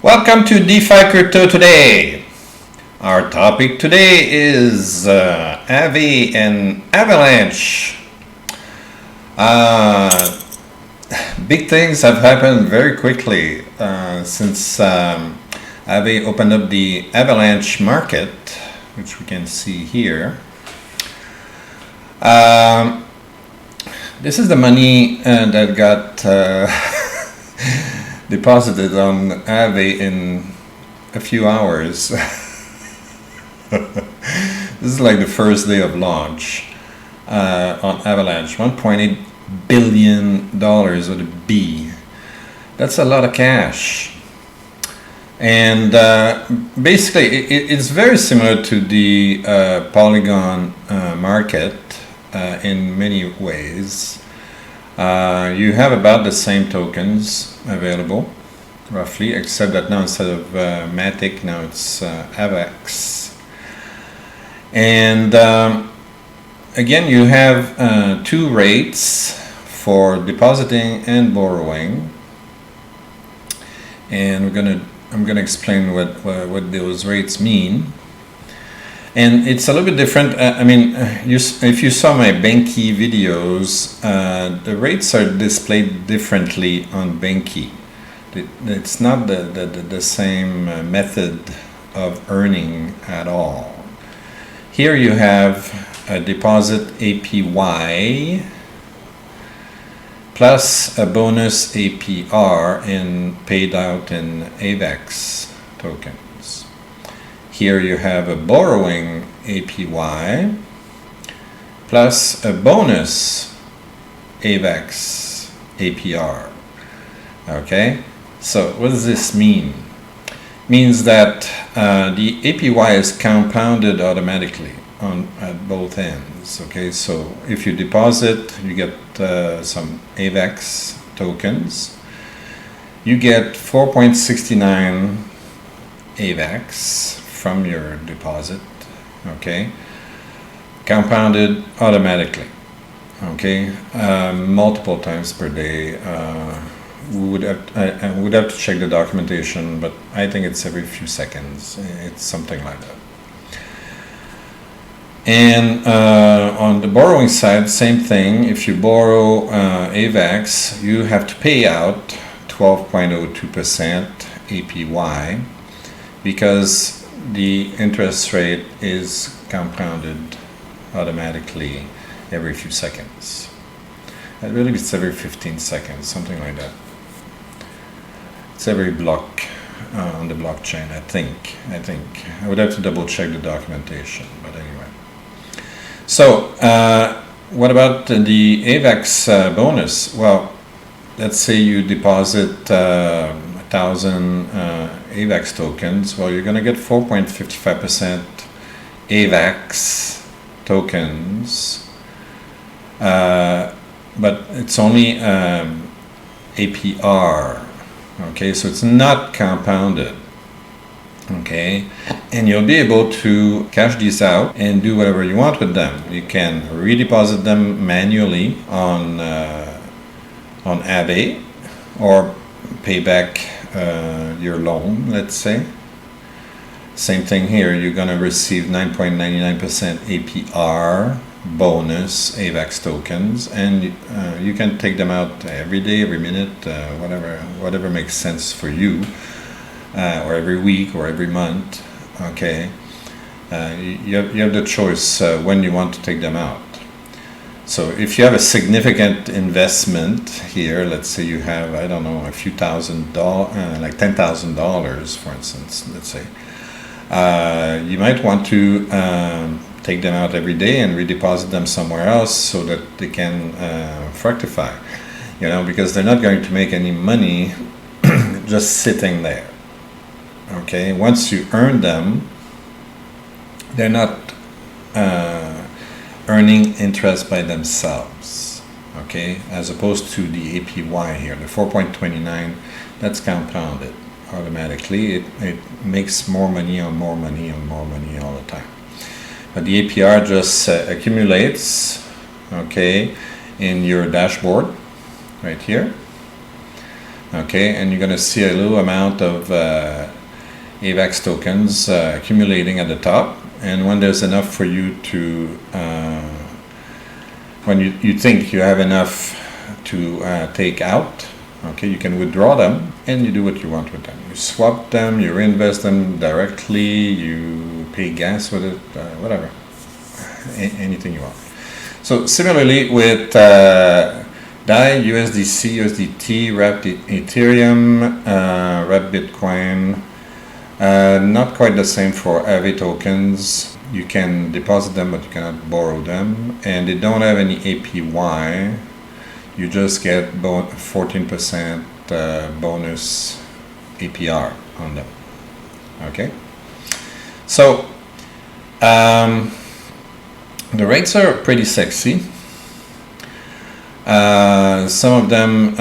Welcome to Defi Crypto Today. Our topic today is AAVE and Avalanche. Big things have happened very quickly since AAVE opened up the Avalanche market, which we can see here. This is the money that got deposited on AAVE in a few hours. This is like the first day of launch on Avalanche. $1.8 billion with a B. That's a lot of cash. And basically, it's very similar to the Polygon market in many ways. You have about the same tokens available, roughly, except that now instead of Matic, now it's AVAX. And again, you have two rates for depositing and borrowing, and I'm gonna explain what those rates mean. And it's a little bit different. If you saw my Benqi videos, the rates are displayed differently on Benqi. It's not the same method of earning at all. Here you have a deposit APY plus a bonus APR paid out in AVAX tokens. Here you have a borrowing APY plus a bonus AVAX APR. Okay, so what does this mean? It means that the APY is compounded automatically at both ends. Okay, so if you deposit, you get some AVAX tokens. You get 4.69 AVAX from your deposit, okay, compounded automatically, okay, multiple times per day. I would have to check the documentation, but I think it's every few seconds. It's something like that. And on the borrowing side, same thing. If you borrow AVAX, you have to pay out 12.02% APY because the interest rate is compounded automatically every few seconds. I believe it's every 15 seconds, something like that. It's every block on the blockchain, I think. I would have to double check the documentation, but anyway. So, what about the AVAX bonus? Well, let's say you deposit 1,000 AVAX tokens. Well, you're going to get 4.55% AVAX tokens, but it's only APR. Okay, so it's not compounded. Okay, and you'll be able to cash these out and do whatever you want with them. You can redeposit them manually on AAVE or pay back your loan, let's say. Same thing here, you're going to receive 9.99% APR bonus AVAX tokens, and you can take them out every day, every minute, whatever makes sense for you, or every week or every month. Okay, you have the choice when you want to take them out. So if you have a significant investment here, let's say you have, I don't know, a few $1,000, like $10,000 for instance, let's say, you might want to take them out every day and redeposit them somewhere else so that they can fructify, because they're not going to make any money just sitting there. Okay, once you earn them, they're not earning interest by themselves, okay, as opposed to the APY here, the 4.29, that's compounded automatically. It makes more money on more money on more money all the time. But the APR just accumulates, okay, in your dashboard right here. Okay, and you're going to see a little amount of AVAX tokens accumulating at the top, and when there's enough for you to, when you think you have enough to take out, okay, you can withdraw them and you do what you want with them. You swap them, you reinvest them directly, you pay gas with it, whatever, anything you want. So similarly with DAI, USDC, USDT, wrapped Ethereum, wrapped Bitcoin, not quite the same for AAVE tokens. You can deposit them, but you cannot borrow them, and they don't have any APY. You just get 14% bonus APR on them. Okay, so the rates are pretty sexy. Some of them,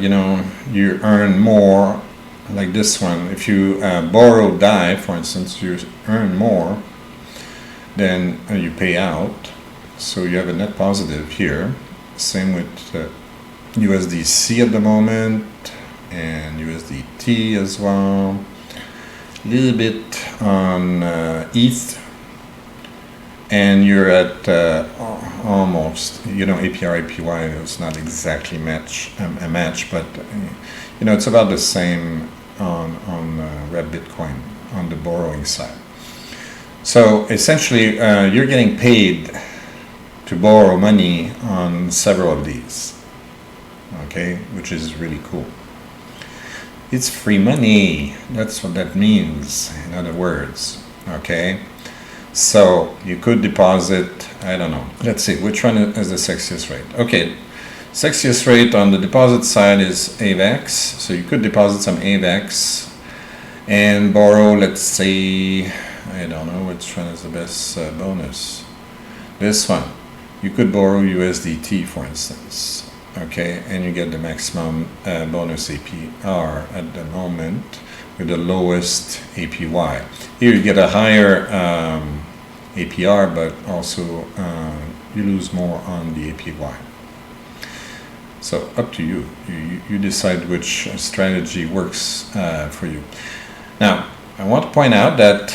you know, you earn more. Like this one, if you borrow DAI, for instance, you earn more than you pay out, so you have a net positive here. Same with USDC at the moment, and USDT as well. A little bit on ETH, and you're at almost, you know, APR, APY is not exactly a match, but you know, it's about the same on Red Bitcoin on the borrowing side. So essentially, you're getting paid to borrow money on several of these, okay, which is really cool. It's free money. That's what that means, in other words, okay? So you could deposit, I don't know, let's see, which one is the sexiest rate? Okay, sexiest rate on the deposit side is AVAX, so you could deposit some AVAX and borrow, let's say, I don't know which one is the best bonus. This one, you could borrow USDT, for instance, okay, and you get the maximum bonus APR at the moment with the lowest APY. Here you get a higher APR, but also you lose more on the APY. So up to you. You decide which strategy works for you. Now, I want to point out that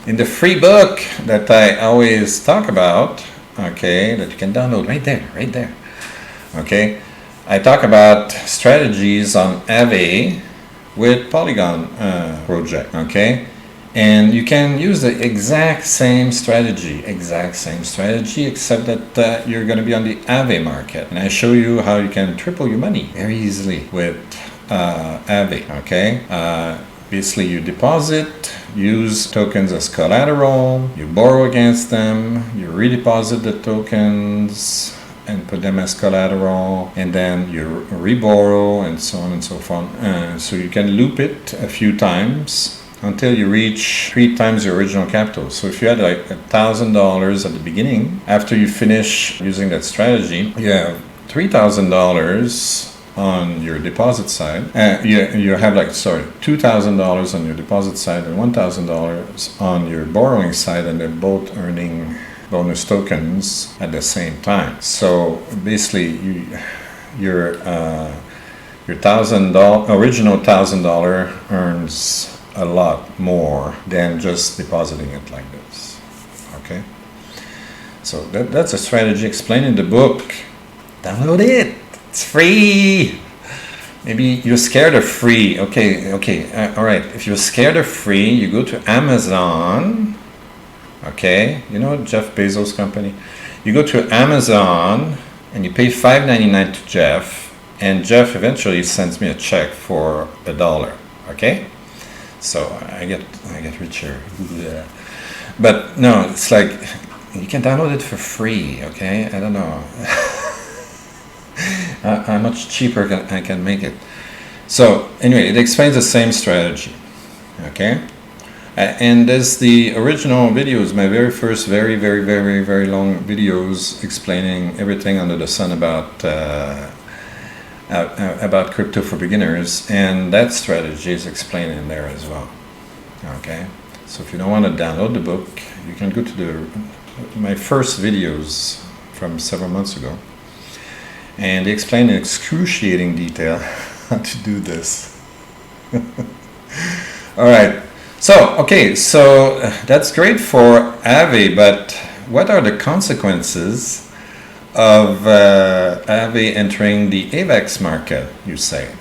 in the free book that I always talk about, okay, that you can download right there, okay, I talk about strategies on AAVE with Polygon project, okay, and you can use the exact same strategy, except that you're going to be on the AAVE market, and I show you how you can triple your money very easily with AAVE, okay. Basically, you deposit, use tokens as collateral, you borrow against them, you redeposit the tokens and put them as collateral, and then you reborrow, and so on and so forth. So you can loop it a few times until you reach 3 times your original capital. So if you had like $1,000 at the beginning, after you finish using that strategy, you have $3,000 on your deposit side. You have like, sorry, $2,000 on your deposit side and $1,000 on your borrowing side, and they're both earning bonus tokens at the same time. So basically, your original $1,000 earns a lot more than just depositing it like this. Okay, so that's a strategy explained in the book. Download it. It's free. Maybe you're scared of free. Okay, all right. If you're scared of free, you go to Amazon. Okay, you know Jeff Bezos' company. You go to Amazon and you pay $5.99 to Jeff, and Jeff eventually sends me a check for $1. Okay, so I get richer. But no, it's like you can download it for free. Okay, I don't know. How much cheaper I can make it. So anyway, it explains the same strategy, okay? And there's the original videos, my very first very long videos explaining everything under the sun about crypto for beginners, and that strategy is explained in there as well, okay? So if you don't want to download the book, you can go to my first videos from several months ago, and they explain in excruciating detail how to do this. All right. So, okay, so that's great for AAVE, but what are the consequences of AAVE entering the AVAX market, you say?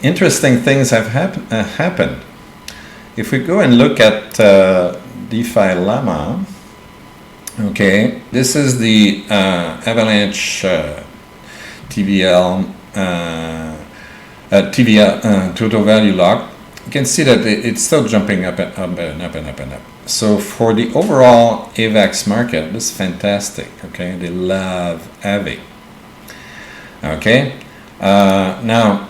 Interesting things have happened. If we go and look at Defi Llama, okay, this is the Avalanche TVL total value lock. You can see that it's still jumping up and up and up and up and up. So for the overall AVAX market, this is fantastic. Okay, they love AAVE. Okay, now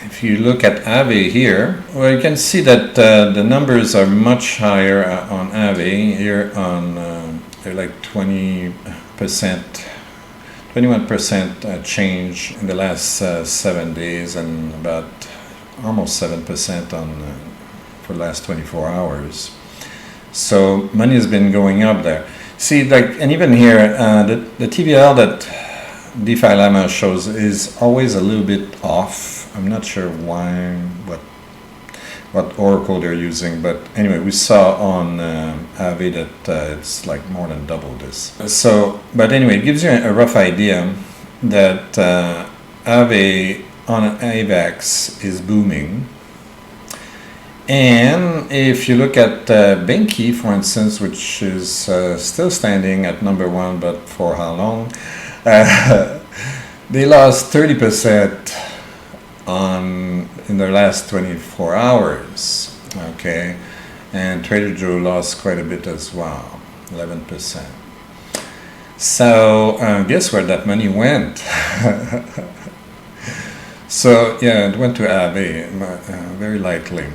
if you look at AAVE here, well, you can see that the numbers are much higher on AAVE here. On they're like 20%, 21% change in the last 7 days, and about almost 7% on for the last 24 hours. So money has been going up there. See, like, and even here, the TVL that Defi Llama shows is always a little bit off. I'm not sure why, what oracle they're using, but anyway, we saw on AAVE that it's like more than double this. So, but anyway, it gives you a rough idea that AAVE on AVAX is booming. And if you look at Benqi, for instance, which is still standing at number 1, but for how long? They lost 30% in their last 24 hours, okay? And Trader Joe lost quite a bit as well, 11%. So guess where that money went? So yeah, it went to AAVE, very likely.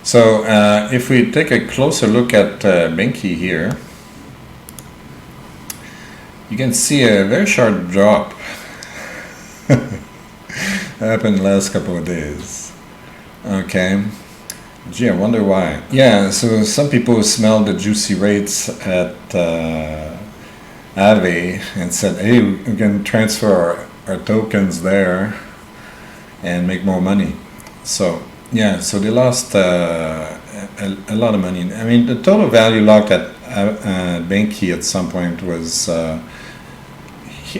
So if we take a closer look at Benqi here, you can see a very sharp drop. Happened the last couple of days. Okay. Gee, I wonder why. Yeah, so some people smelled the juicy rates at AAVE and said, hey, we can transfer our tokens there and make more money. So yeah, so they lost a lot of money. I mean, the total value locked at Benqi at some point was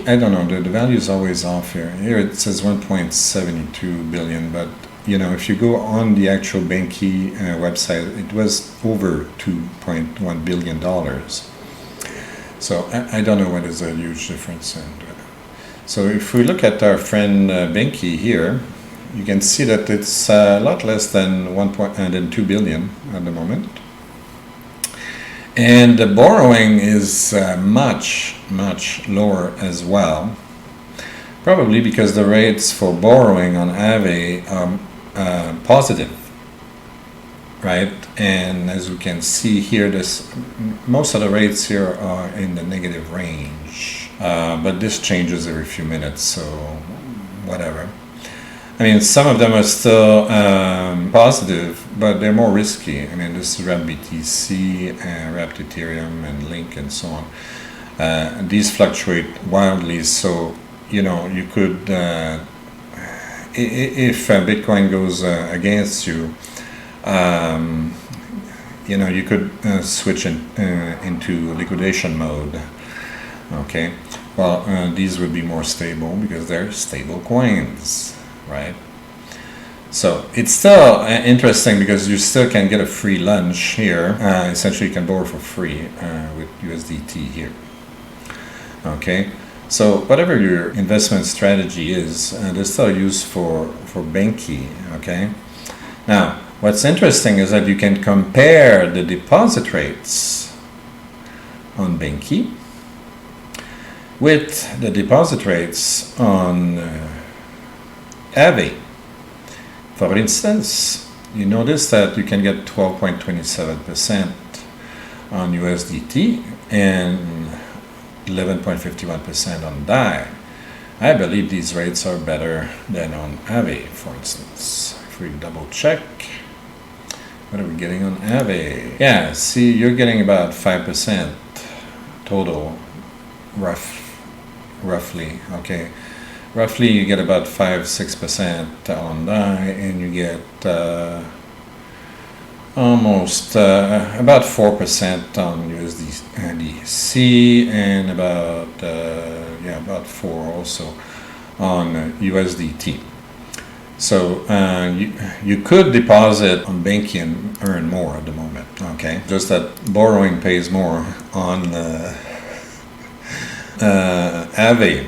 I don't know, the value is always off here. Here it says 1.72 billion, but you know, if you go on the actual Benqi website, it was over $2.1 billion. So I don't know what is a huge difference. So if we look at our friend Benqi here, you can see that it's a lot less than 2 billion at the moment. And the borrowing is much, much lower as well. Probably because the rates for borrowing on AAVE are positive, right? And as we can see here, most of the rates here are in the negative range. But this changes every few minutes, so whatever. I mean, some of them are still positive, but they're more risky. I mean, this is RapBTC, Wrapped Ethereum, and Link, and so on. These fluctuate wildly, so you know, you could, if Bitcoin goes against you, you know, you could switch into liquidation mode. Okay, well, these would be more stable because they're stable coins. Right, so it's still interesting because you still can get a free lunch here. Essentially, you can borrow for free with USDT here. Okay, so whatever your investment strategy is, there's still use for Benqi. Okay, now what's interesting is that you can compare the deposit rates on Benqi with the deposit rates on AAVE. For instance, you notice that you can get 12.27% on USDT and 11.51% on DAI. I believe these rates are better than on AAVE, for instance. If we double check, what are we getting on AAVE? Yeah, see, you're getting about 5% total, roughly, okay? Roughly you get about 5-6% on DAI, and you get almost about 4% on USDC, and about about 4 also on USDT. So you could deposit on Benqi and earn more at the moment, okay? Just that borrowing pays more on AAVE.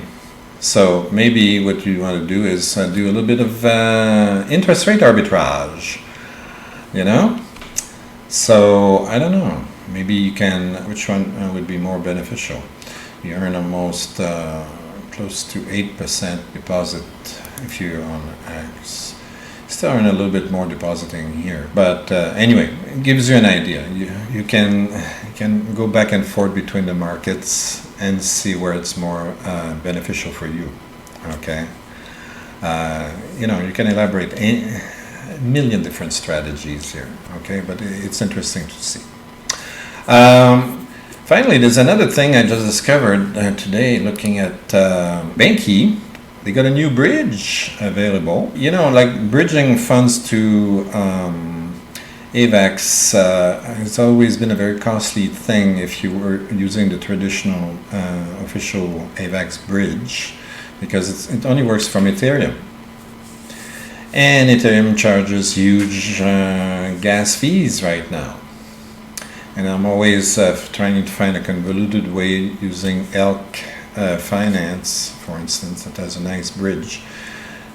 So maybe what you want to do is do a little bit of interest rate arbitrage, you know? So I don't know, maybe you can, which one would be more beneficial? You earn almost close to 8% deposit if you're on X. Still earn a little bit more depositing here, but anyway, it gives you an idea. You can go back and forth between the markets and see where it's more beneficial for you, okay? You know, you can elaborate a million different strategies here, okay? But it's interesting to see. Finally, there's another thing I just discovered today looking at Benqi. They got a new bridge available. You know, like bridging funds to AVAX has always been a very costly thing if you were using the traditional official AVAX bridge, because it only works from Ethereum. And Ethereum charges huge gas fees right now. And I'm always trying to find a convoluted way using ELK Finance, for instance, that has a nice bridge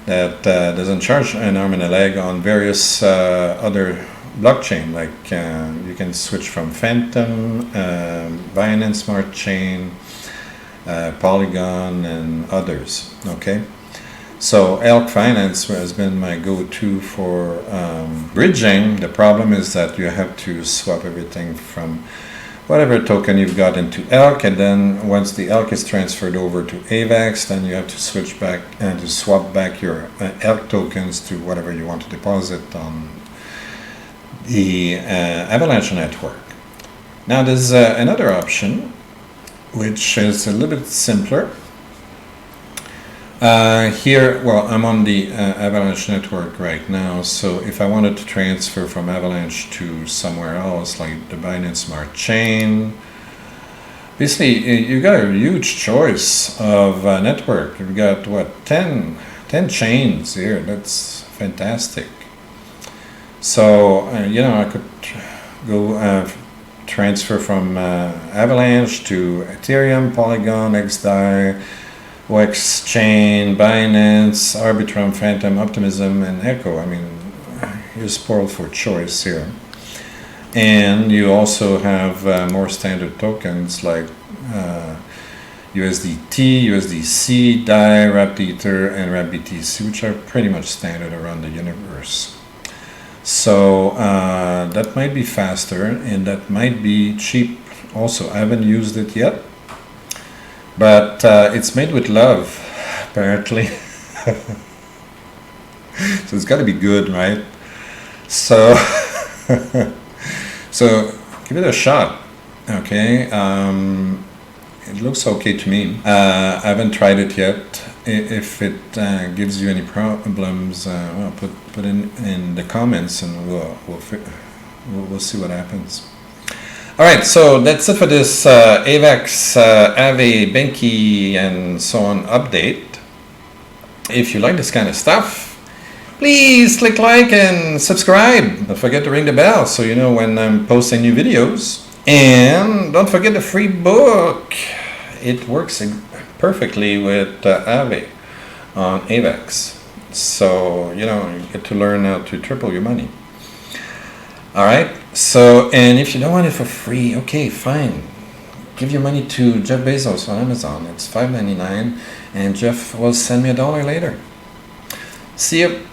that doesn't charge an arm and a leg on various other blockchain. Like you can switch from Phantom, Binance Smart Chain, Polygon, and others. Okay. So ELK Finance has been my go-to for bridging. The problem is that you have to swap everything from whatever token you've got into ELK, and then once the ELK is transferred over to AVAX, then you have to switch back and to swap back your ELK tokens to whatever you want to deposit on the Avalanche network. Now there's another option which is a little bit simpler. Here, well, I'm on the Avalanche network right now, so if I wanted to transfer from Avalanche to somewhere else, like the Binance Smart Chain, basically you got a huge choice of network. You've got, what, 10 chains here. That's fantastic. So, you know, I could go transfer from Avalanche to Ethereum, Polygon, XDAI, OX Chain, Binance, Arbitrum, Phantom, Optimism, and Echo. I mean, you're spoiled for choice here. And you also have more standard tokens like USDT, USDC, DAI, Wrapped Ether, and Wrapped BTC, which are pretty much standard around the universe. So that might be faster, and that might be cheap also. I haven't used it yet, but it's made with love, apparently. So it's got to be good, right? So, so give it a shot, okay? It looks okay to me. I haven't tried it yet. If it gives you any problems, well, put in the comments, and we'll see what happens. All right, so that's it for this AVAX, AAVE, Benqi, and so on update. If you like this kind of stuff, please click like and subscribe. Don't forget to ring the bell so you know when I'm posting new videos. And don't forget the free book. It works perfectly with AAVE on AVAX. So, you know, you get to learn how to triple your money. All right. So, and if you don't want it for free, okay, fine. Give your money to Jeff Bezos on Amazon. It's $5.99, and Jeff will send me $1 later. See you.